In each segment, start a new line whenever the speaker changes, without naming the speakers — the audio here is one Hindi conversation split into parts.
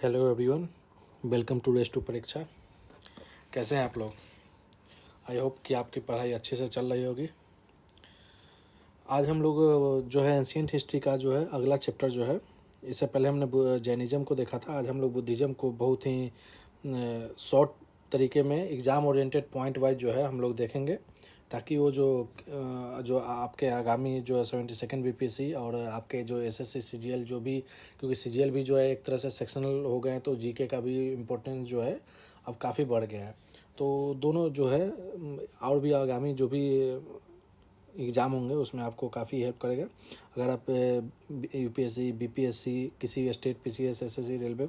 Hello everyone, welcome to race to Pariksha. कैसे हैं आप लोग? आई होप कि आपकी पढ़ाई अच्छे से चल रही होगी। आज हम लोग जो है एंशियंट हिस्ट्री का जो है अगला चैप्टर जो है, इससे पहले हमने जैनिज़्म को देखा था। आज हम लोग बुद्धिज़्म को बहुत ही शॉर्ट तरीके में एग्ज़ाम ओरिएंटेड पॉइंट वाइज जो है हम लोग देखेंगे, ताकि वो जो आपके आगामी जो 72nd बीपीएससी और आपके जो एसएससी सीजीएल जो भी, क्योंकि सीजीएल भी जो है एक तरह से सेक्शनल हो गए हैं, तो जीके का भी इम्पोर्टेंस जो है अब काफ़ी बढ़ गया है। तो दोनों जो है और भी आगामी जो भी एग्ज़ाम होंगे उसमें आपको काफ़ी हेल्प करेगा। अगर आप यूपीएससी बीपीएससी किसी भी स्टेट पीसीएस एसएससी रेलवे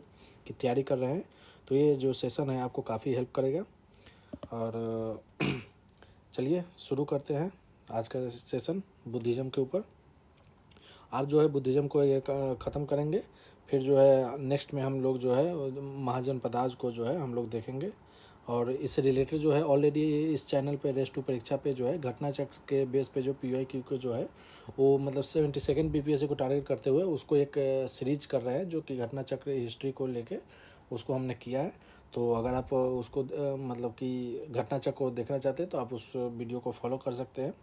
की तैयारी कर रहे हैं तो ये जो सेशन है आपको काफ़ी हेल्प करेगा। और चलिए शुरू करते हैं आज का सेशन बुद्धिज़्म के ऊपर। आज जो है बुद्धिज़्म को ये ख़त्म करेंगे, फिर जो है नेक्स्ट में हम लोग जो है महाजनपदाज को जो है हम लोग देखेंगे। और इससे रिलेटेड जो है ऑलरेडी इस चैनल पे रेस टू परीक्षा पे जो है घटना चक्र के बेस पे जो पीवाईक्यू को जो है वो मतलब 72nd बीपीएससी को टारगेट करते हुए उसको एक सीरीज कर रहे हैं, जो कि घटना चक्र हिस्ट्री को लेके उसको हमने किया है। तो अगर आप उसको मतलब कि घटना चक्र को देखना चाहते हैं तो आप उस वीडियो को फॉलो कर सकते हैं।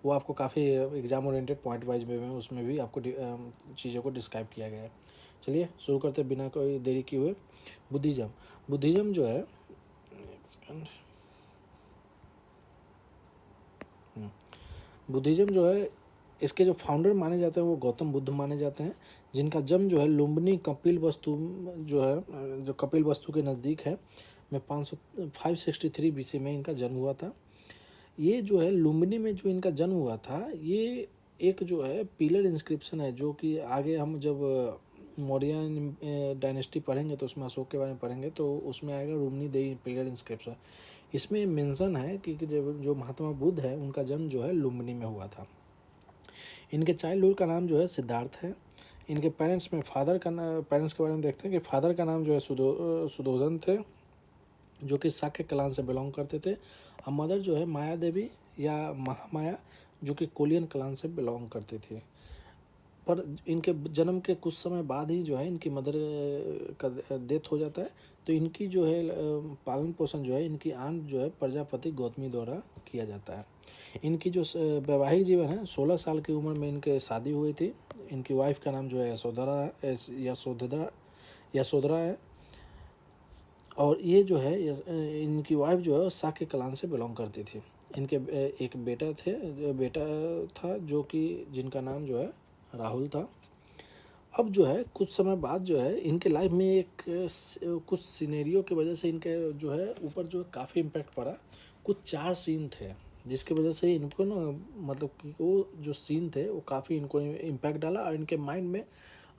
वो आपको काफ़ी एग्ज़ाम ओरिएंटेड पॉइंट वाइज में उसमें भी आपको चीज़ों को डिस्क्राइब किया गया है। चलिए शुरू करते हैं बिना कोई देरी किए हुए। बुद्धिज़्म बुद्धिज़्म जो है, एक सेकंड, बुद्धिज़्म जो है इसके जो फाउंडर माने जाते हैं वो गौतम बुद्ध माने जाते हैं, जिनका जन्म जो है लुम्बिनी कपिल वस्तु जो है जो कपिल वस्तु के नज़दीक है में 563 बीसी में इनका जन्म हुआ था। ये जो है लुम्बिनी में जो इनका जन्म हुआ था, ये एक जो है पिलर इंस्क्रिप्शन है, जो कि आगे हम जब मौर्य डायनेस्टी पढ़ेंगे तो उसमें अशोक के बारे में पढ़ेंगे तो उसमें आएगा रुम्नी देवी पिलर इंस्क्रिप्शन। इसमें मेंशन है कि जो महात्मा बुद्ध है उनका जन्म जो है लुम्बिनी में हुआ था। इनके चाइल्डहुड का नाम जो है सिद्धार्थ है। इनके पेरेंट्स में पेरेंट्स के बारे में देखते हैं कि फादर का नाम जो है सुधोधन थे, जो कि शाक्य कलान से बिलोंग करते थे। और मदर जो है माया देवी या महामाया, जो कि कोलियन कलान से बिलोंग करती थी। पर इनके जन्म के कुछ समय बाद ही जो है इनकी मदर का डेथ हो जाता है। तो इनकी जो है पालन पोषण जो है इनकी आंट जो है प्रजापति गौतमी द्वारा किया जाता है। इनकी जो वैवाहिक जीवन है, 16 साल की उम्र में इनके शादी हुई थी। इनकी वाइफ का नाम जो है यशोधरा है। और ये जो है इनकी वाइफ जो है शाक्य कलान से बिलोंग करती थी। इनके एक बेटा था जो कि जिनका नाम जो है राहुल था। अब जो है कुछ समय बाद जो है इनके लाइफ में एक कुछ सिनेरियो की वजह से इनके जो है ऊपर जो काफ़ी इम्पैक्ट पड़ा। कुछ 4 सीन थे जिसकी वजह से इनको ना, मतलब कि वो जो सीन थे वो काफ़ी इनको इम्पैक्ट डाला और इनके माइंड में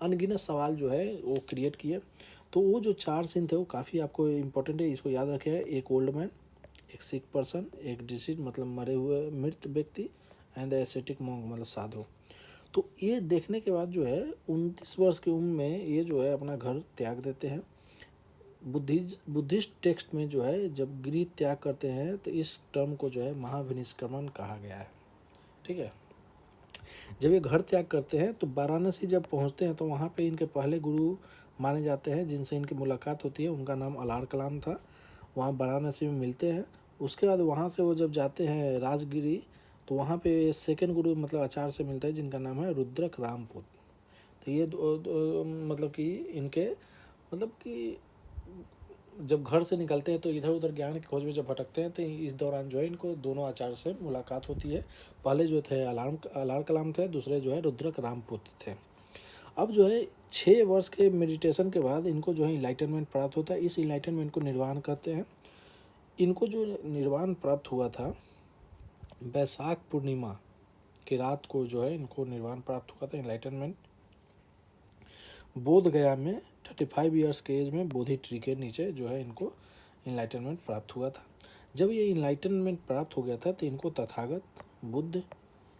अनगिनत सवाल जो है वो क्रिएट किए। तो वो जो 4 सीन थे वो काफ़ी आपको इम्पोर्टेंट है, इसको याद रखें। एक ओल्ड मैन, एक सिक पर्सन, एक डिसीड मतलब मरे हुए मृत व्यक्ति, एंड द एसेटिक मॉन्क मतलब साधु। तो ये देखने के बाद जो है 29 वर्ष की उम्र में ये जो है अपना घर त्याग देते हैं। बुद्धिस्ट टेक्स्ट में जो है जब गृह त्याग करते हैं तो इस टर्म को जो है महाविनिष्क्रमण कहा गया है। ठीक है। जब ये घर त्याग करते हैं तो वाराणसी जब पहुंचते हैं तो वहाँ पे इनके पहले गुरु माने जाते हैं जिनसे इनकी मुलाकात होती है, उनका नाम अलार कलाम था। वहाँ वाराणसी में मिलते हैं। उसके बाद वहाँ से वो जब जाते हैं राजगिरी तो वहाँ पे सेकंड गुरु मतलब आचार्य से मिलता है जिनका नाम है रुद्रक रामपुत। तो ये मतलब कि इनके मतलब कि जब घर से निकलते हैं तो इधर उधर ज्ञान की खोज में जब भटकते हैं तो इस दौरान जो है इनको दोनों आचार्य से मुलाकात होती है। पहले जो थे अलार कलाम थे, दूसरे जो है रुद्रक रामपुत थे। अब जो है 6 वर्ष के मेडिटेशन के बाद इनको जो है इनलाइटनमेंट प्राप्त होता है। इस इनलाइटनमेंट को निर्वाण कहते हैं। इनको जो निर्वाण प्राप्त हुआ था वैशाख पूर्णिमा की रात को जो है इनको निर्वाण प्राप्त हुआ था, इनलाइटनमेंट। बोध गया में 35 ईयर्स के एज में बोधि ट्री के नीचे जो है इनको इनलाइटनमेंट प्राप्त हुआ था। जब ये इनलाइटनमेंट प्राप्त हो गया था तो इनको तथागत बुद्ध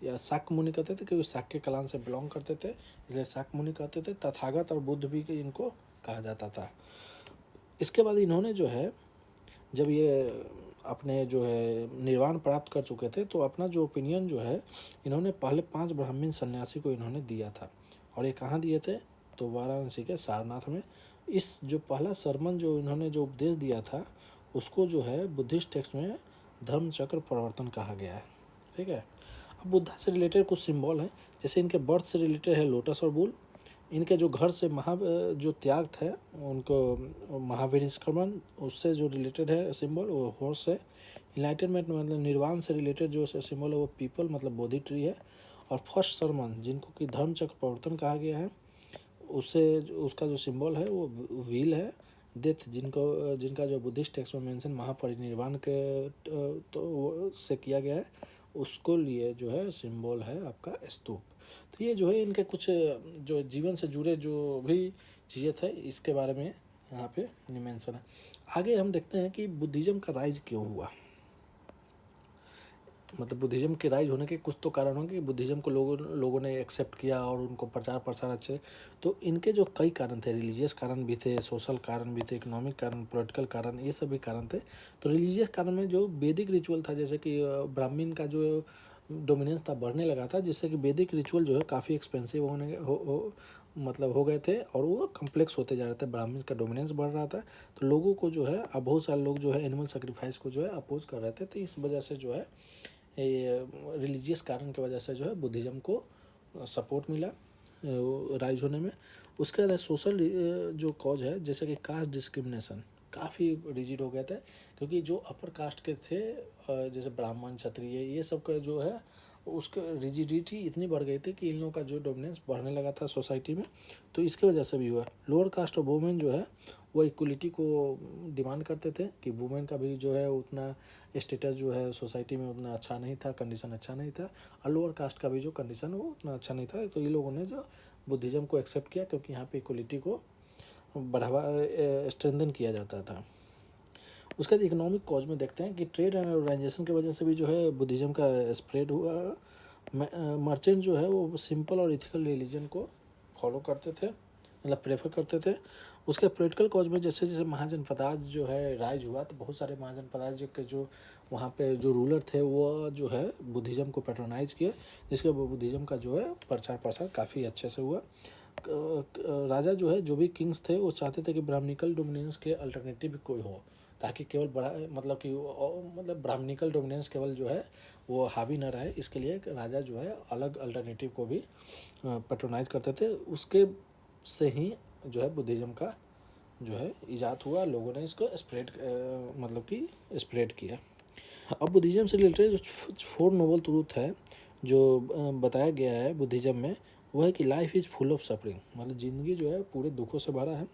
या शाक्य मुनि कहते थे, क्योंकि शाक्य कलान से बिलोंग करते थे इसलिए शाक्य मुनि कहते थे। तथागत और बुद्ध भी इनको कहा जाता था। इसके बाद इन्होंने जो है जब ये अपने जो है निर्वाण प्राप्त कर चुके थे तो अपना जो ओपिनियन जो है इन्होंने पहले 5 ब्राह्मण सन्यासी को इन्होंने दिया था। और ये कहाँ दिए थे? तो वाराणसी के सारनाथ में। इस जो पहला सरमन जो इन्होंने जो उपदेश दिया था उसको जो है बुद्धिस्ट टेक्स्ट में धर्म चक्र प्रवर्तन कहा गया है। ठीक है। अब बुद्धा से रिलेटेड कुछ सिंबल हैं, जैसे इनके बर्थ से रिलेटेड है लोटस और बुल। इनके जो घर से जो त्याग थे उनको महावीर निष्क्रमण, उससे जो रिलेटेड है सिंबल वो हॉर्स है। इनलाइटनमेंट मतलब निर्वाण से रिलेटेड जो सिंबल है वो पीपल मतलब बोधि ट्री है। और फर्स्ट सरमन जिनको कि धर्म चक्र प्रवर्तन कहा गया है उससे उसका जो सिंबल है वो व्हील है। डेथ जिनका जो बुद्धिस्ट टेक्स्ट में मेंशन महापरिनिर्वाण के से किया गया है उसको लिए जो है सिंबल है आपका स्तूप। तो ये जो है इनके कुछ जो जीवन से जुड़े जो भी चीज़ें थे इसके बारे में यहाँ पे मेंशन है। आगे हम देखते हैं कि बुद्धिज़्म का राइज क्यों हुआ। मतलब बुद्धिज़्म के राइज होने के कुछ तो कारण होंगे कि बुद्धिज़्म को लोगों ने एक्सेप्ट किया और उनको प्रचार प्रसार अच्छे। तो इनके जो कई कारण थे, रिलीजियस कारण भी थे, सोशल कारण भी थे, इकोनॉमिक कारण, पॉलिटिकल कारण, ये सभी कारण थे। तो रिलीजियस कारण में जो वैदिक रिचुअल था, जैसे कि ब्राह्मण का जो डोमिनेंस था बढ़ने लगा था, जिससे कि वैदिक रिचुअल जो है काफ़ी एक्सपेंसिव मतलब हो गए थे और वो कम्प्लेक्स होते जा रहे थे। ब्राह्मण का डोमिनेंस बढ़ रहा था तो लोगों को जो है अब बहुत सारे लोग जो है एनिमल सेक्रीफाइस को जो है अपोज कर रहे थे। तो इस वजह से जो है ये रिलीजियस कारण की वजह से जो है बुद्धिज़्म को सपोर्ट मिला राइज होने में। उसके बाद सोशल जो कॉज है, जैसे कि कास्ट डिस्क्रिमिनेशन काफ़ी रिजिड हो गए थे, क्योंकि जो अपर कास्ट के थे जैसे ब्राह्मण क्षत्रिय ये सब का जो है उसका रिजिडिटी इतनी बढ़ गई थी कि इन लोगों का जो डोमिनेंस बढ़ने लगा था सोसाइटी में। तो इसकी वजह से भी हुआ। लोअर कास्ट ऑफ वुमेन जो है वो इक्वलिटी को डिमांड करते थे कि वुमेन का भी जो है उतना स्टेटस जो है सोसाइटी में उतना अच्छा नहीं था, कंडीशन अच्छा नहीं था। और लोअर कास्ट का भी जो कंडीशन वो उतना अच्छा नहीं था। तो ये लोगों ने जो बुद्धिज़्म को एक्सेप्ट किया, क्योंकि यहाँ पे इक्वलिटी को बढ़ावा स्ट्रेंथन किया जाता था। उसके बाद इकोनॉमिक कॉज में देखते हैं कि ट्रेड एंड ऑर्गेनाइजेशन की वजह से भी जो है बुद्धिज़्म का स्प्रेड हुआ। मर्चेंट जो है वो सिंपल और इथिकल रिलीजन को फॉलो करते थे, मतलब प्रेफर करते थे। उसके पॉलिटिकल कॉज में जैसे जैसे महाजनपदाज जो है राइज हुआ तो बहुत सारे महाजनपदाज के जो वहाँ पे जो रूलर थे वो जो है बुद्धिज़्म को पैट्रोनाइज किए, जिसके बुद्धिज़्म का जो है प्रचार प्रसार काफ़ी अच्छे से हुआ। राजा जो है जो भी किंग्स थे वो चाहते थे कि ब्राह्मणिकल डोमिनेंस के अल्टरनेटिव कोई हो, ताकि केवल बड़ा मतलब कि मतलब ब्राह्मणिकल डोमिनेंस केवल जो है वो हावी न रहे। इसके लिए राजा जो है अलग अल्टरनेटिव को भी पैट्रोनाइज करते थे। उसके से ही जो है बुद्धिज़्म का जो है इजाद हुआ, लोगों ने इसको स्प्रेड मतलब कि स्प्रेड किया। अब बुद्धिज़्म से रिलेटेड जो 4 नोबल ट्रूथ है जो बताया गया है बुद्धिज़्म में, वो है कि life is full of suffering, मतलब ज़िंदगी जो है पूरे दुखों से भरा है।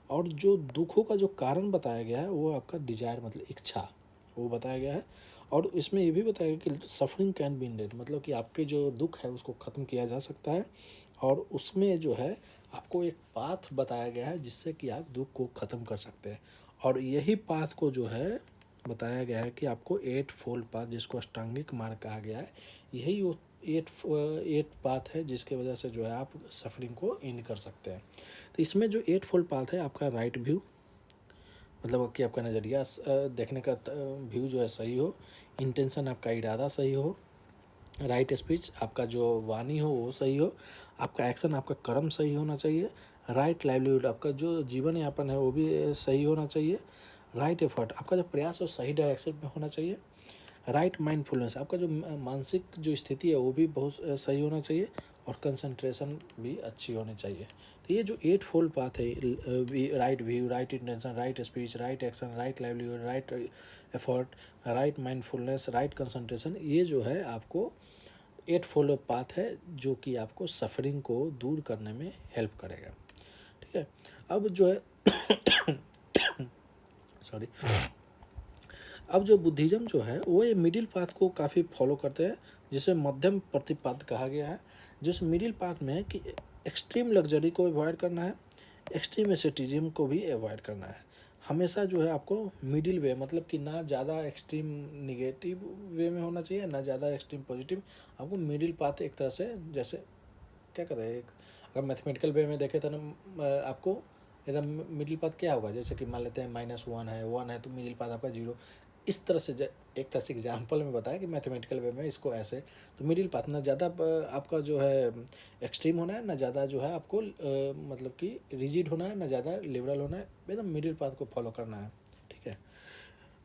और जो दुखों का जो कारण बताया गया है वो आपका डिजायर मतलब इच्छा वो बताया गया है। और इसमें ये भी बताया गया कि सफरिंग कैन बी एंडेड, मतलब कि आपके जो दुख है उसको ख़त्म किया जा सकता है। और उसमें जो है आपको एक पाथ बताया गया है जिससे कि आप दुख को ख़त्म कर सकते हैं। और यही पाथ को जो है बताया गया है कि आपको 8 फोल्ड पाथ, जिसको अष्टांगिक मार्ग कहा गया है, यही वो 8 पाथ है जिसके वजह से जो है आप सफरिंग को एंड कर सकते हैं। तो इसमें जो 8 फोल्ड पाथ है, आपका राइट व्यू मतलब कि आपका नज़रिया देखने का व्यू जो है सही हो, इंटेंशन आपका इरादा सही हो, राइट स्पीच आपका जो वाणी हो वो सही हो, आपका एक्शन आपका कर्म सही होना चाहिए, राइट लाइवलीहुड आपका जो जीवन यापन है वो भी सही होना चाहिए, राइट एफर्ट आपका जो प्रयास है सही डायरेक्शन में होना चाहिए, राइट माइंडफुलनेस आपका जो मानसिक जो स्थिति है वो भी बहुत सही होना चाहिए, और कंसंट्रेशन भी अच्छी होनी चाहिए। तो ये जो 8 फोल्ड पाथ है, right view, right intention, right speech, right action, right livelihood, right effort, right mindfulness, right concentration, ये जो है आपको 8 फोल्ड पाथ है जो कि आपको सफरिंग को दूर करने में हेल्प करेगा। ठीक है। अब जो है सॉरी, अब जो बुद्धिज़्म जो है वो ये मिडिल पाथ को काफ़ी फॉलो करते हैं, जिसे मध्यम प्रतिपद कहा गया है। जिस मिडिल पाथ में है कि एक्सट्रीम लग्जरी को अवॉइड करना है, एक्सट्रीम एसेटिज्म को भी अवॉइड करना है। हमेशा जो है आपको मिडिल वे, मतलब कि ना ज़्यादा एक्सट्रीम निगेटिव वे में होना चाहिए ना ज़्यादा एक्सट्रीम पॉजिटिव, आपको मिडिल पाथ एक तरह से, जैसे क्या कहते हैं, अगर मैथमेटिकल वे में देखें तो ना आपको एकदम मिडिल पाथ क्या होगा, जैसे कि मान लेते हैं -1 है 1 है तो मिडिल पाथ आपका 0। इस तरह से एक तरह से एग्जाम्पल में बताया कि मैथमेटिकल वे में इसको ऐसे, तो मिडिल पाथ ना ज़्यादा आपका जो है एक्सट्रीम होना है, ना ज़्यादा जो है आपको मतलब कि रिजिड होना है, ना ज़्यादा लिबरल होना है, एकदम मिडिल पाथ को फॉलो करना है। ठीक है।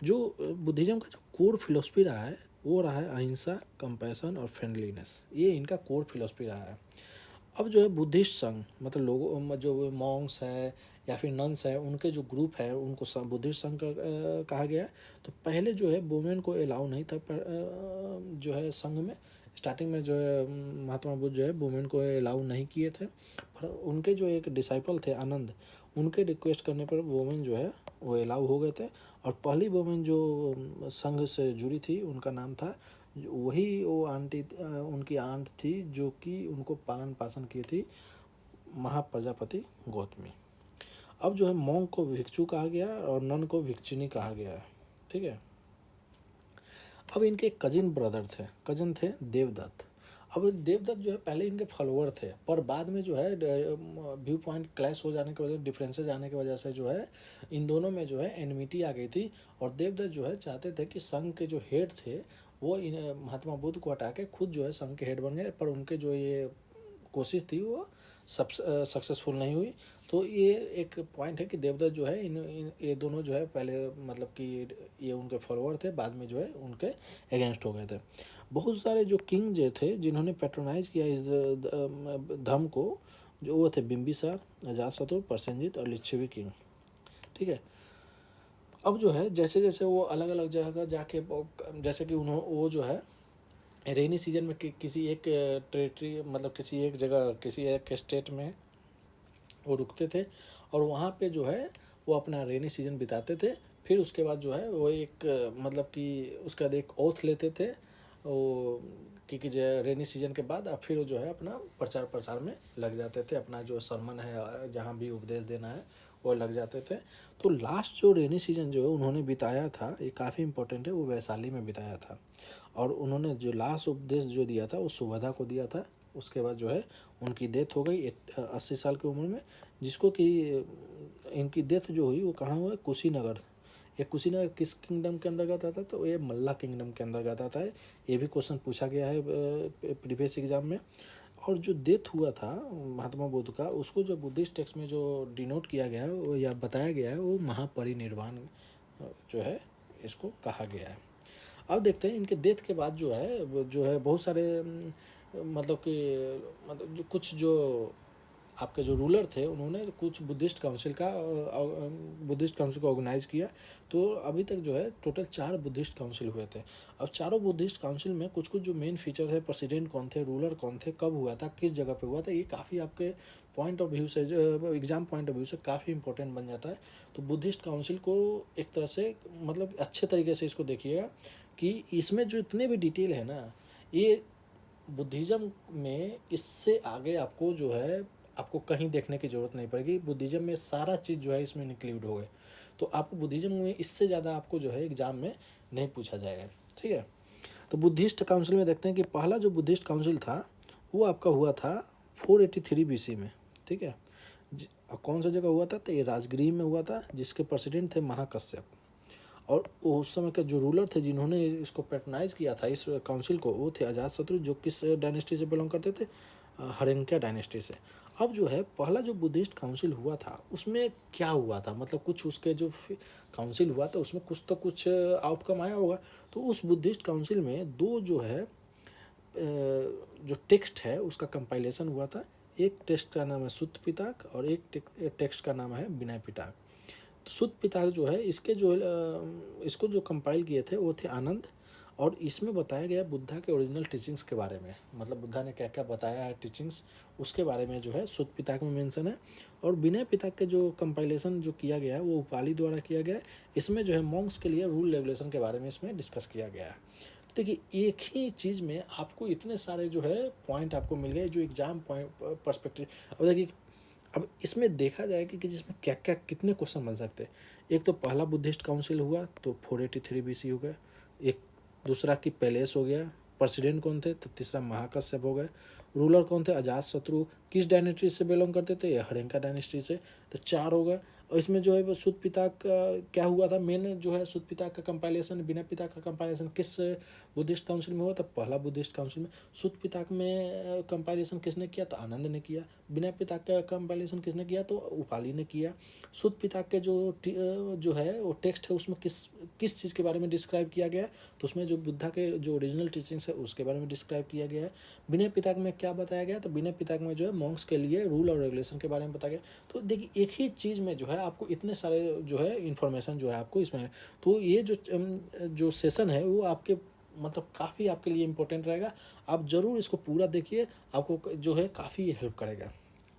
जो बुद्धिज़्म का जो कोर फिलोसफी रहा है वो रहा है अहिंसा, कंपैशन और फ्रेंडलीनेस। ये इनका कोर फिलोसफी रहा है। अब जो है बुद्धिस्ट संघ, मतलब लोगों जो मॉन्क्स है या फिर नन्स है, उनके जो ग्रुप है उनको बुद्धिस्ट संघ कहा गया है। तो पहले जो है वुमेन को अलाउ नहीं था जो है संघ में। स्टार्टिंग में जो है महात्मा बुद्ध जो है वुमेन को अलाउ नहीं किए थे, पर उनके जो एक डिसाइपल थे आनंद, उनके रिक्वेस्ट करने पर वुमेन जो है वो अलाउ हो गए थे। और पहली वुमेन जो संघ से जुड़ी थी उनका नाम था, वही वो आंटी उनकी आंट थी जो कि उनको पालन पोषण की थी, महाप्रजापति गौतमी। अब जो है मोंग को भिक्षु कहा गया और नन को भिक्षुनी कहा गया है। ठीक है। अब इनके कजिन ब्रदर थे, कजन थे देवदत्त। अब देवदत्त जो है पहले इनके फॉलोअर थे, पर बाद में जो है व्यू पॉइंट क्लैश हो जाने की वजह, डिफरेंसेस आने की वजह से जो है इन दोनों में जो है एनमिटी आ गई थी। और देवदत्त जो है चाहते थे कि संघ के जो हेड थे वो इन महात्मा बुद्ध को हटा के खुद जो है संघ के हेड बन गए, पर उनके जो ये कोशिश थी वो सक्सेसफुल नहीं हुई। तो ये एक पॉइंट है कि देवदत्त जो है ये दोनों जो है पहले मतलब कि ये उनके फॉलोअर थे, बाद में जो है उनके अगेंस्ट हो गए थे। बहुत सारे जो किंग जो थे जिन्होंने पेट्रोनाइज किया इस धर्म को, जो वो थे बिम्बिसार, अजातशत्रु, प्रसेनजीत और लिच्छवी किंग। ठीक है। अब जो है जैसे जैसे वो अलग अलग जगह जाके जैसे कि वो जो है रेनी सीजन में किसी एक टेरिटरी, मतलब किसी एक जगह, किसी एक स्टेट में वो रुकते थे और वहाँ पे जो है वो अपना रेनी सीजन बिताते थे। फिर उसके बाद जो है वो एक मतलब कि उसके बाद एक ओथ लेते थे वो कि जो रेनी सीजन के बाद अब फिर वो जो है अपना प्रचार प्रसार में लग जाते थे, अपना जो सरमन है जहाँ भी उपदेश देना है वो लग जाते थे। तो लास्ट जो रेनी सीजन जो है उन्होंने बिताया था, ये काफ़ी इंपॉर्टेंट है, वो वैशाली में बिताया था। और उन्होंने जो लास्ट उपदेश जो दिया था वो सुभद्रा को दिया था। उसके बाद जो है उनकी डेथ हो गई 80 साल की उम्र में, जिसको कि इनकी डेथ जो हुई वो कहाँ हुआ, कुशीनगर। ये कुशीनगर किस किंगडम के अंतर्गत आता है, तो ये मल्ला किंगडम के अंतर्गत आता है। ये भी क्वेश्चन पूछा गया है प्रीवियस एग्जाम में। और जो डेथ हुआ था महात्मा बुद्ध का, उसको जो बुद्धिस्ट टेक्स्ट में जो डिनोट किया गया है वो या बताया गया है वो महापरिनिर्वाण जो है इसको कहा गया है। अब देखते हैं इनके डेथ के बाद जो है बहुत सारे मतलब कि मतलब जो कुछ जो आपके जो रूलर थे उन्होंने कुछ बुद्धिस्ट काउंसिल को ऑर्गेनाइज किया। तो अभी तक जो है टोटल 4 बुद्धिस्ट काउंसिल हुए थे। अब चारों बुद्धिस्ट काउंसिल में कुछ कुछ जो मेन फीचर है, प्रेसिडेंट कौन थे, रूलर कौन थे, कब हुआ था, किस जगह पे हुआ था, ये काफ़ी आपके पॉइंट ऑफ व्यू से जो एग्जाम पॉइंट ऑफ व्यू से काफ़ी इंपॉर्टेंट बन जाता है। तो बुद्धिस्ट काउंसिल को एक तरह से मतलब अच्छे तरीके से इसको देखिएगा कि इसमें जो इतने भी डिटेल है ना, ये बुद्धिज़्म में इससे आगे आपको जो है आपको कहीं देखने की ज़रूरत नहीं पड़ेगी। बुद्धिज़्म में सारा चीज़ जो है इसमें इंक्लूड हो गए, तो आपको बुद्धिज़्म में इससे ज़्यादा आपको जो है एग्ज़ाम में नहीं पूछा जाएगा। ठीक है। तो बुद्धिस्ट काउंसिल में देखते हैं कि पहला जो बुद्धिस्ट काउंसिल था वो आपका हुआ था 483 BC में। ठीक है। कौन सा जगह हुआ था, तो ये राजगृह में हुआ था, जिसके प्रेसिडेंट थे महाकश्यप। और उस समय के जो रूलर थे जिन्होंने इसको पैट्रनाइज किया था इस काउंसिल को, वो थे अजातशत्रु, जो किस डायनेस्टी से बिलोंग करते थे, हरिंका डायनेस्टी से। अब जो है पहला जो बुद्धिस्ट काउंसिल हुआ था उसमें क्या हुआ था, मतलब कुछ उसके जो काउंसिल हुआ था उसमें कुछ आउटकम आया होगा। तो उस बुद्धिस्ट काउंसिल में दो जो है जो टेक्स्ट है उसका कंपाइलेशन हुआ था। एक टेक्स्ट का नाम है सुत्त पिटक और एक टेक्स्ट का नाम है विनय पिटक। तो सुत्त पिटक जो है इसको जो कंपाइल किए थे वो थे आनंद। और इसमें बताया गया बुद्धा के ओरिजिनल टीचिंग्स के बारे में, मतलब बुद्धा ने क्या क्या बताया है टीचिंग्स, उसके बारे में जो है सुत्त पिटक में मेंशन है। और विनय पिटक के जो कंपाइलेशन जो किया गया है वो उपाली द्वारा किया गया है। इसमें जो है मॉन्क्स के लिए रूल रेगुलेशन के बारे में इसमें डिस्कस किया गया है। देखिए एक ही चीज़ में आपको इतने सारे जो है पॉइंट आपको मिल गए जो एग्जाम पॉइंट पर्सपेक्टिव। अब देखिए अब इसमें देखा जाए कि जिसमें क्या क्या कितने क्वेश्चन बन सकते हैं। एक तो पहला बुद्धिस्ट काउंसिल हुआ तो 483 BC हो गया। एक दूसरा की पैलेस हो गया। प्रेसिडेंट कौन थे, तो तीसरा महाकश्यप हो गए। रूलर कौन थे, अजातशत्रु, किस डायनेस्टी से बिलोंग करते थे, ये हरिंका डायनेस्टी से, तो 4 हो गए। और इसमें जो है वो शुद्ध पिता का क्या हुआ था, मेन जो है शुद्ध पिता का कंपाइलेशन, विनय पिता का कंपाइलेशन किस बुद्धिस्ट काउंसिल में हुआ था, पहला बुद्धिस्ट काउंसिल में। शुद्ध पिता में कंपाइलेशन किसने किया, तो आनंद ने किया। विनय पिता का कंपाइलेशन किसने किया, तो उपाली ने किया। शुद्ध पिता के जो है वो टेक्स्ट है उसमें किस किस चीज़ के बारे में डिस्क्राइब किया गया है, तो उसमें जो बुद्धा के जो ओरिजिनल टीचिंग्स है उसके बारे में डिस्क्राइब किया गया है। विनय पिटक में क्या बताया गया, तो विनय पिटक में जो है मॉन्क्स के लिए रूल और रेगुलेशन के बारे में बताया गया। तो देखिए एक ही चीज़ में जो है आपको इतने सारे जो है इन्फॉर्मेशन जो है आपको इसमें, तो ये जो सेशन है वो आपके मतलब काफ़ी आपके लिए इम्पोर्टेंट रहेगा। आप ज़रूर इसको पूरा देखिए, आपको जो है काफ़ी हेल्प करेगा।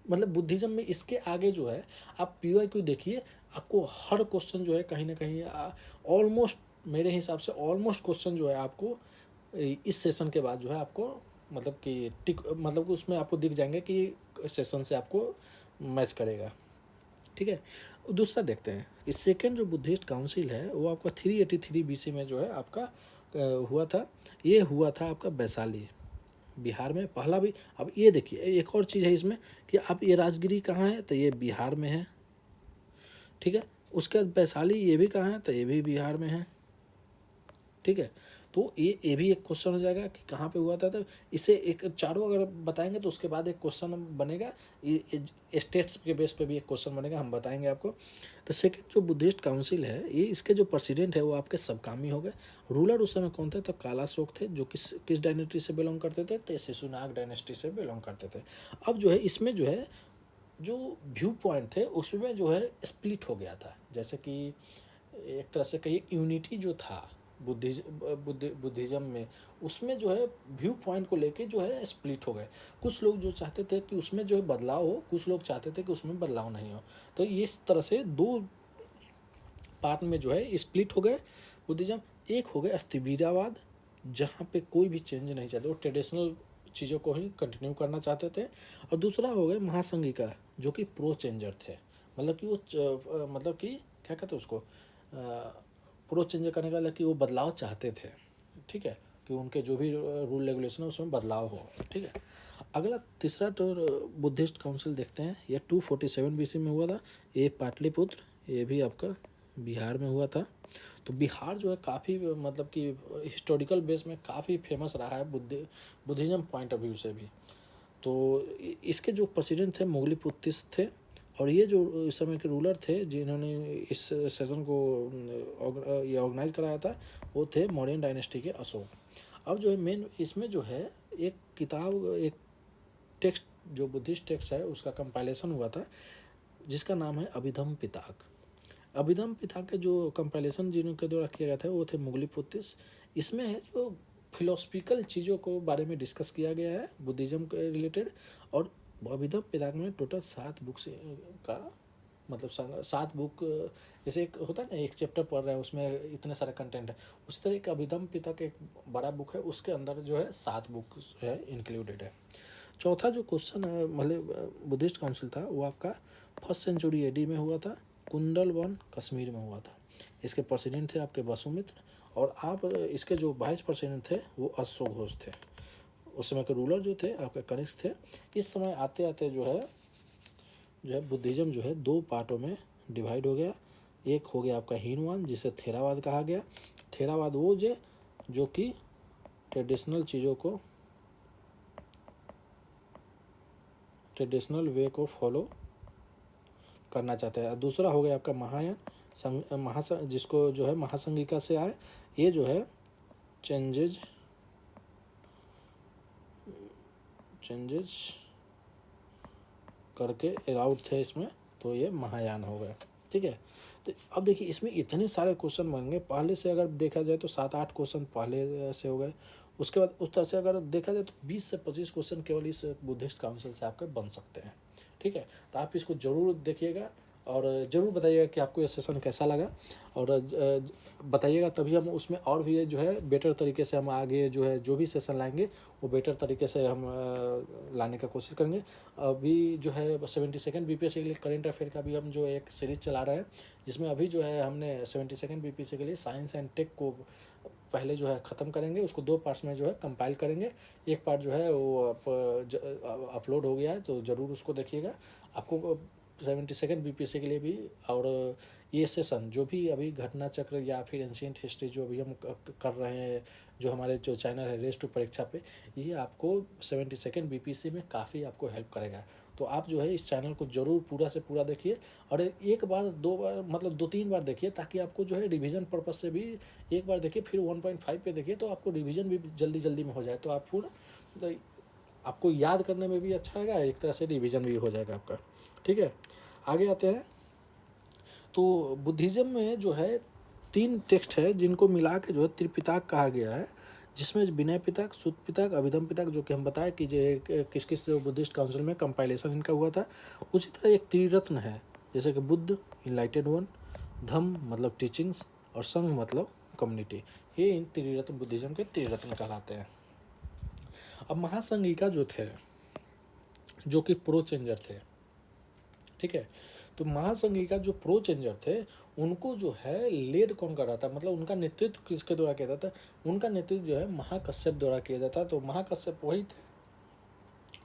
मतलब बुद्धिज़्म में इसके आगे जो है आप PYQ देखिए, आपको हर क्वेश्चन जो है कहीं ना कहीं ऑलमोस्ट मेरे हिसाब से ऑलमोस्ट क्वेश्चन जो है आपको इस सेशन के बाद जो है आपको मतलब कि टिक मतलब कि उसमें आपको दिख जाएंगे कि सेशन से आपको मैच करेगा। ठीक है, दूसरा देखते हैं कि सेकेंड जो बुद्धिस्ट काउंसिल है वो आपका 383 BC में जो है आपका हुआ था। ये हुआ था आपका वैशाली बिहार में पहला भी। अब ये देखिए एक और चीज़ है इसमें कि आप ये राजगिरी कहाँ है, तो ये बिहार में है। ठीक है, उसके बाद वैशाली ये भी कहाँ है, तो ये भी बिहार में है। ठीक है, तो ये भी एक क्वेश्चन हो जाएगा कि कहाँ पे हुआ था। तो इसे एक चारों अगर बताएंगे तो उसके बाद एक क्वेश्चन बनेगा, ये स्टेट्स के बेस पे भी एक क्वेश्चन बनेगा, हम बताएंगे आपको। तो सेकंड जो बुद्धिस्ट काउंसिल है ये इसके जो प्रेसिडेंट है वो आपके सबकामी हो गए। रूलर उस समय कौन थे, तो कालाशोक थे, जो किस डायनेस्टी से बिलोंग करते थे, तो शिशुनाग डायनेस्टी से बिलोंग करते थे। अब जो है इसमें जो है जो व्यू पॉइंट थे उसमें जो है स्प्लिट हो गया था, जैसे कि एक तरह से कहिए यूनिटी जो था बुद्धिज़्म में, उसमें जो है व्यू पॉइंट को लेके जो है स्प्लिट हो गए। कुछ लोग जो चाहते थे कि उसमें जो है बदलाव हो, कुछ लोग चाहते थे कि उसमें बदलाव नहीं हो। तो इस तरह से दो पार्ट में जो है स्प्लिट हो गए बुद्धिज़्म। एक हो गया अस्थिविद्यावाद, जहाँ पे कोई भी चेंज नहीं चाहते, वो ट्रेडिशनल चीज़ों को ही कंटिन्यू करना चाहते थे। और दूसरा हो गया महासंघिका, जो कि प्रो चेंजर थे, मतलब कि वो मतलब कि क्या कहते हैं उसको, प्रो चेंज करने का मतलब कि वो बदलाव चाहते थे। ठीक है, कि उनके जो भी रूल रेगुलेशन है उसमें बदलाव हो। ठीक है, अगला तीसरा तो बुद्धिस्ट काउंसिल देखते हैं, ये 247 BC में हुआ था। ये पाटलिपुत्र, ये भी आपका बिहार में हुआ था। तो बिहार जो है काफ़ी मतलब कि हिस्टोरिकल बेस में काफ़ी फेमस रहा है बुद्धिज़्म पॉइंट ऑफ व्यू से भी। तो इसके जो प्रेसिडेंट थे मुगली पुत्तिस थे, और ये जो इस समय के रूलर थे जिन्होंने इस सेशन को ये ऑर्गेनाइज कराया था वो थे मौर्यन डायनेस्टी के अशोक। अब जो है मेन इसमें जो है एक किताब, एक टेक्स्ट जो बुद्धिस्ट टेक्स्ट है उसका कंपाइलेशन हुआ था, जिसका नाम है अभिधम पिताक। अभिधम पिताक का जो कंपाइलेशन जिनके द्वारा किया गया था वो थे मुगली पुत्तिस। इसमें है जो फिलोसफिकल चीज़ों को बारे में डिस्कस किया गया है बुद्धिज़्म के रिलेटेड। और अभिधम पिताक में टोटल 7 बुक्स का मतलब 7 बुक, जैसे एक होता है ना एक चैप्टर पढ़ रहे हैं उसमें इतने सारे कंटेंट है, उसी तरह एक अभिधम पिताक एक बड़ा बुक है, उसके अंदर जो है 7 बुक है इंक्लूडेड है। चौथा जो क्वेश्चन मतलब बुद्धिस्ट काउंसिल था वो आपका 1st सेंचुरी AD में हुआ था, कुंडलवन कश्मीर में हुआ था। इसके प्रेसिडेंट थे आपके वसुमित्र, और आप इसके जो वाइस प्रेसिडेंट थे वो अशोक घोष थे। उस समय के रूलर जो थे आपके कनिष्क थे। इस समय आते आते जो है बुद्धिज़्म जो है 2 पार्टों में डिवाइड हो गया। एक हो गया आपका हीनवाद, जिसे थेरावाद कहा गया। थेरावाद वो जो कि ट्रेडिशनल चीज़ों को ट्रेडिशनल वे को फॉलो करना चाहते हैं। दूसरा हो गया आपका महायान जिसको जो है महासंघिका से आए। ये जो है चेंजेज करके अराउट थे इसमें, तो ये महायान हो गया। ठीक है, तो अब देखिए इसमें इतने सारे क्वेश्चन बन गए। पहले से अगर देखा जाए तो 7-8 क्वेश्चन पहले से हो गए। उसके बाद उस तरह से अगर देखा जाए तो 20 से 25 क्वेश्चन केवल इस बुद्धिस्ट काउंसिल से आपके बन सकते हैं। ठीक है, तो आप इसको ज़रूर देखिएगा और ज़रूर बताइएगा कि आपको ये सेशन कैसा लगा, और बताइएगा, तभी हम उसमें और भी जो है बेटर तरीके से हम आगे जो भी सेशन लाएंगे वो बेटर तरीके से हम लाने का कोशिश करेंगे। अभी जो है 72nd BPSC के लिए करेंट अफेयर का भी हम जो एक सीरीज चला रहे हैं, जिसमें अभी जो है हमने 72nd BPSC के लिए साइंस एंड टेक को पहले जो है ख़त्म करेंगे, उसको 2 पार्ट्स में जो है कंपाइल करेंगे। एक पार्ट जो है वो अपलोड हो गया है, तो ज़रूर उसको देखिएगा। आपको 72 बीपीएससी के लिए भी, और ये सेशन जो भी अभी घटना चक्र या फिर एंशियंट हिस्ट्री जो अभी हम कर रहे हैं, जो हमारे जो चैनल है रेस टू परीक्षा पे, ये आपको 72 बीपीएससी में काफ़ी आपको हेल्प करेगा। तो आप जो है इस चैनल को ज़रूर पूरा से पूरा देखिए, और एक बार दो बार मतलब 2-3 बार देखिए, ताकि आपको जो है रिवीजन पर्पज़ से भी एक बार देखिए, फिर 1.5 पे देखिए, तो आपको रिवीजन भी जल्दी जल्दी में हो जाए, तो आप पूरा आपको याद करने में भी अच्छा रहेगा, एक तरह से रिवीजन भी हो जाएगा आपका। ठीक है, आगे आते हैं। तो बुद्धिज़्म में जो है 3 टेक्स्ट है जिनको मिला के जो है त्रिपिटक कहा गया है, जिसमें विनय पिटक, सुत्त पिटक, अभिधम पिटक, जो कि हम बताए कि जो किस किस बुद्धिस्ट काउंसिल में कंपाइलेशन इनका हुआ था। उसी तरह एक त्रिरत्न है, जैसे कि बुद्ध इनलाइटेड वन, धम्म मतलब टीचिंग्स, और संघ मतलब कम्युनिटी। ये इन त्रिरत्न बुद्धिज़्म के त्रिरत्न कहलाते हैं। अब महासंघिका जो थे, जो कि प्रो चेंजर थे, ठीक है, तो महासंघिका जो प्रो चेंजर थे, उनको जो है लेड कौन कर रहा था, मतलब उनका नेतृत्व किसके द्वारा किया जाता है? उनका नेतृत्व जो है महाकश्यप द्वारा किया जाता है। तो महाकश्यप वही थे,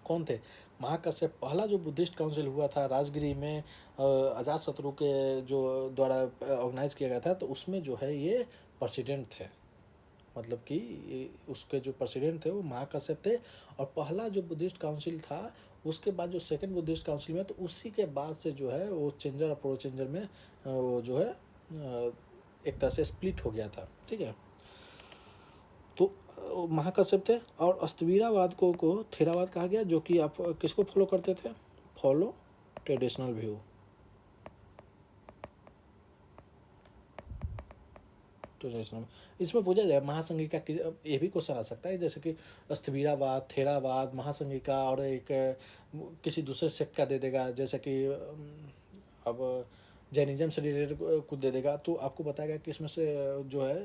कौन थे? महाकश्यप पहला जो बुद्धिस्ट काउंसिल हुआ था राजगिरी में, अजातशत्रु के जो द्वारा ऑर्गेनाइज किया गया था, तो उसमें जो है ये प्रेसिडेंट थे, मतलब कि उसके जो प्रेसिडेंट थे वो महाकश्यप थे। और पहला जो बुद्धिस्ट काउंसिल था, उसके बाद जो सेकंड बुद्धिस्ट काउंसिल में, तो उसी के बाद से जो है वो चेंजर और प्रो चेंजर में वो जो है एक तरह से स्प्लिट हो गया था। ठीक है, तो महाकश्यप थे। और अस्तवीरावाद को थेरावाद कहा गया, जो कि आप किसको फॉलो करते थे? Follow traditional view. ट्रेडिशनल, इसमें पूछा जाए महासंघिका की, ये भी क्वेश्चन आ सकता है, जैसे कि अस्थविरावाद, थेरावाद, महासंघिका, और एक किसी दूसरे सेक्ट का दे देगा, जैसे कि अब जैनिज्म से रिलेटेड कुछ दे देगा, तो आपको बताएगा कि इसमें से जो है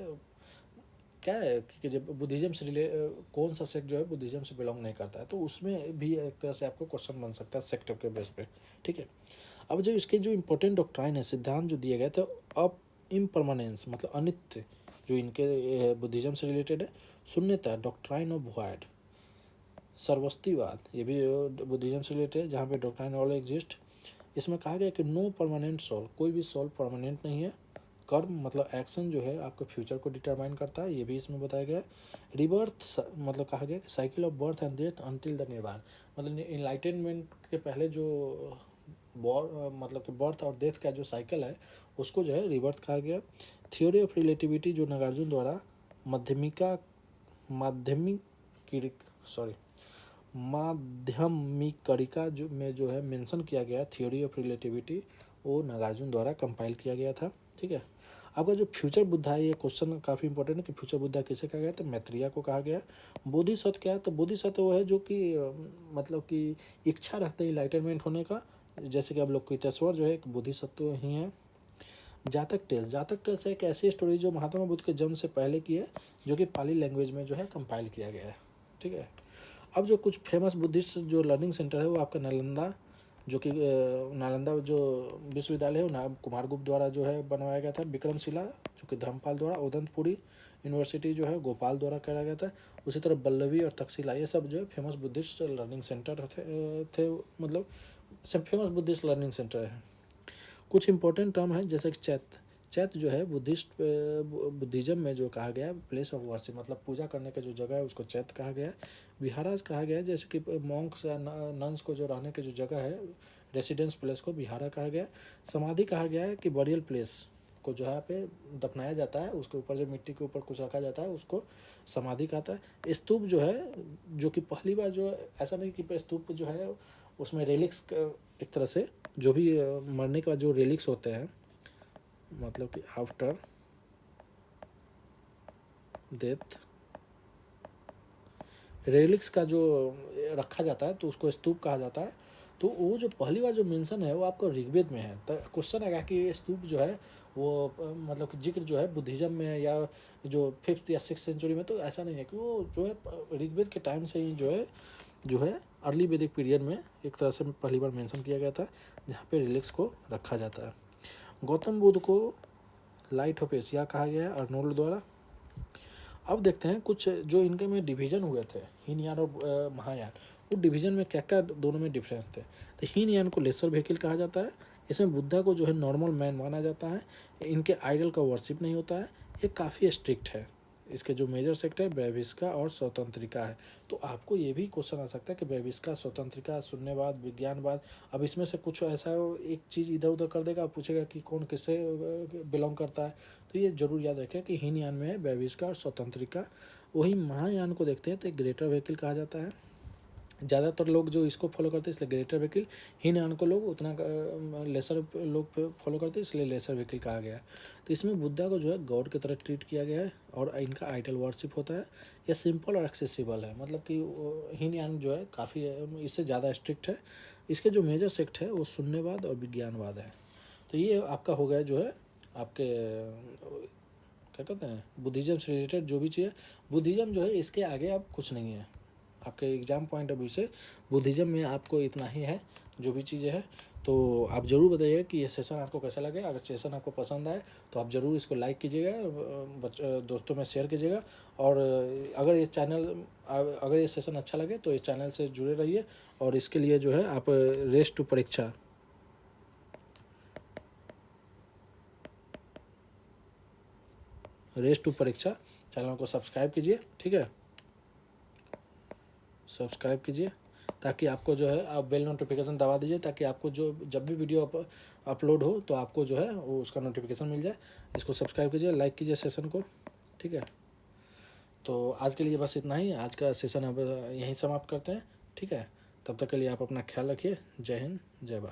क्या है कि जब बुद्धिज़्म से कौन सा सेक्ट जो है बुद्धिज़्म से बिलोंग नहीं करता है, तो उसमें भी एक तरह से आपको क्वेश्चन बन सकता है सेक्टर के बेस पे। ठीक है, अब जो इसके जो इम्पोर्टेंट डॉक्ट्राइन है, सिद्धांत जो दिए गए थे, अब इम्परमानेंस मतलब अनित्य, जो इनके बुद्धिज़्म से रिलेटेड है। शून्यता, डॉक्ट्राइन ऑफ वॉइड। सर्वस्तिवाद, ये भी बुद्धिज़्म से रिलेटेड है, जहाँ पे डॉक्ट्राइन ऑल एग्जिस्ट। इसमें कहा गया कि नो परमानेंट सोल, कोई भी सोल परमानेंट नहीं है। कर्म मतलब एक्शन जो है आपके फ्यूचर को डिटरमाइन करता है, ये भी इसमें बताया गया है। रिबर्थ मतलब कहा गया कि cycle of birth and death until the निर्वाण, मतलब इनलाइटनमेंट के पहले जो मतलब कि बर्थ और डेथ का जो साइकिल है, उसको जो है रिबर्थ कहा गया। थ्योरी ऑफ रिलेटिविटी, जो नागार्जुन द्वारा माध्यमिकरिका जो में जो है मेंशन किया गया, थ्योरी ऑफ रिलेटिविटी, वो नागार्जुन द्वारा कंपाइल किया गया था। ठीक है, आपका जो फ्यूचर बुद्धा है, ये क्वेश्चन काफ़ी इंपॉर्टेंट है कि फ्यूचर बुद्धा किसे कहा गया, तो मैत्रेय को कहा गया। बोधिसत्व क्या है? तो बोधिसत्व वो है जो कि मतलब कि इच्छा रखते हैं इनलाइटनमेंट होने का, जैसे कि अब लोग कृतेश्वर जो है एक बोधिसत्व ही है। जातक टेल्स, जातक टेल्स एक ऐसी स्टोरी जो महात्मा बुद्ध के जन्म से पहले की है, जो कि पाली लैंग्वेज में जो है कंपाइल किया गया है। ठीक है, अब जो कुछ फेमस बुद्धिस्ट जो लर्निंग सेंटर है, वो आपका नालंदा, जो कि नालंदा जो विश्वविद्यालय है वो कुमारगुप्त द्वारा जो है बनवाया गया था। विक्रमशिला जो कि धर्मपाल द्वारा, उदंतपुरी यूनिवर्सिटी जो है गोपाल द्वारा कराया गया था। उसी तरह बल्लवी और तक्षशिला, ये सब जो है फेमस बुद्धिस्ट लर्निंग सेंटर थे मतलब सब फेमस बुद्धिस्ट लर्निंग सेंटर है। कुछ इंपॉर्टेंट टर्म है, जैसे कि चैत्य, चैत्य जो है बुद्धिज्म में जो कहा गया है प्लेस ऑफ वर्शिप, मतलब पूजा करने का जो जगह है उसको चैत्य कहा गया है। विहाराज कहा गया है, जैसे कि मॉन्क्स या नन्स को जो रहने की जो जगह है, रेसिडेंस प्लेस को विहारा कहा गया है। समाधि कहा गया है कि बरियल प्लेस को जहाँ पे दफनाया जाता है, उसके ऊपर जो मिट्टी के ऊपर कुछ रखा जाता है, उसको समाधि कहता है। स्तूप जो है, जो कि पहली बार जो ऐसा नहीं कि स्तूप जो है उसमें रेलिक्स एक तरह से जो भी मरने के बाद जो रेलिक्स होते हैं, मतलब कि आफ्टर डेथ रेलिक्स का जो रखा जाता है, तो उसको स्तूप कहा जाता है। तो वो जो पहली बार जो मेंशन है वो आपको ऋग्वेद में है। तो क्वेश्चन आएगा कि ये स्तूप जो है वो मतलब कि जिक्र जो है बुद्धिज्म में या जो 5th या 6th सेंचुरी में, तो ऐसा नहीं है कि वो जो है ऋग्वेद के टाइम से ही जो है अर्ली वैदिक पीरियड में एक तरह से पहली बार मेंशन किया गया था, जहाँ पे रिलिक्स को रखा जाता है। गौतम बुद्ध को लाइट ऑफ एशिया कहा गया है अर्नोल्ड द्वारा। अब देखते हैं कुछ जो इनके में डिवीज़न हुए थे, हीनयान और महायान, फूड डिवीजन में क्या क्या दोनों में डिफरेंस थे। तो हीन यान को लेसर व्हीकल कहा जाता है। इसमें बुद्धा को जो है नॉर्मल मैन माना जाता है। इनके आइडल का वर्शिप नहीं होता है। ये काफ़ी स्ट्रिक्ट है। इसके जो मेजर सेक्ट है वैभिष्का और स्वतंत्रिका है। तो आपको ये भी क्वेश्चन आ सकता है कि वैभिष्का, स्वतंत्रिका, शून्यवाद, विज्ञानवाद, अब इसमें से कुछ ऐसा एक चीज़ इधर उधर कर देगा, पूछेगा कि कौन किससे बिलोंग करता है। तो ये जरूर याद रखें कि हीनयान में है वैभिष्का और स्वतंत्रिका। वही महायान को देखते हैं तो ग्रेटर व्हीकल कहा जाता है। ज़्यादातर लोग जो इसको फॉलो करते हैं इसलिए ग्रेटर व्हीकल, हीनयान को लोग उतना लेसर लोग फॉलो करते हैं इसलिए लेसर व्हीकल कहा गया है। तो इसमें बुद्धा को जो है गॉड की तरह ट्रीट किया गया है और इनका आइडल वर्शिप होता है। ये सिंपल और एक्सेसिबल है, मतलब कि हीनयान जो है काफ़ी इससे ज़्यादा स्ट्रिक्ट है। इसके जो मेजर सेक्ट है वो शून्यवाद और विज्ञानवाद है। तो ये आपका हो गया जो है आपके क्या कहते हैं बुद्धिज़्म से रिलेटेड जो भी चीज़ है। बुद्धिज़्म जो है इसके आगे अब कुछ नहीं है। आपके एग्ज़ाम पॉइंट ऑफ व्यू से बुद्धिज़्म में आपको इतना ही है जो भी चीज़ें हैं। तो आप ज़रूर बताइए कि ये सेशन आपको कैसा लगे। अगर सेशन आपको पसंद आए तो आप ज़रूर इसको लाइक कीजिएगा, दोस्तों में शेयर कीजिएगा। और अगर ये सेशन अच्छा लगे तो इस चैनल से जुड़े रहिए। और इसके लिए जो है आप रेस टू परीक्षा चैनल को सब्सक्राइब कीजिए, ठीक है। सब्सक्राइब कीजिए ताकि आपको जो है आप बेल नोटिफिकेशन दबा दीजिए ताकि आपको जो जब भी वीडियो अपलोड हो तो आपको जो है वो उसका नोटिफिकेशन मिल जाए। इसको सब्सक्राइब कीजिए, लाइक कीजिए सेशन को, ठीक है। तो आज के लिए बस इतना ही। आज का सेशन अब यहीं समाप्त करते हैं, ठीक है। तब तक के लिए आप अपना ख्याल रखिए। जय हिंद, जय भारत।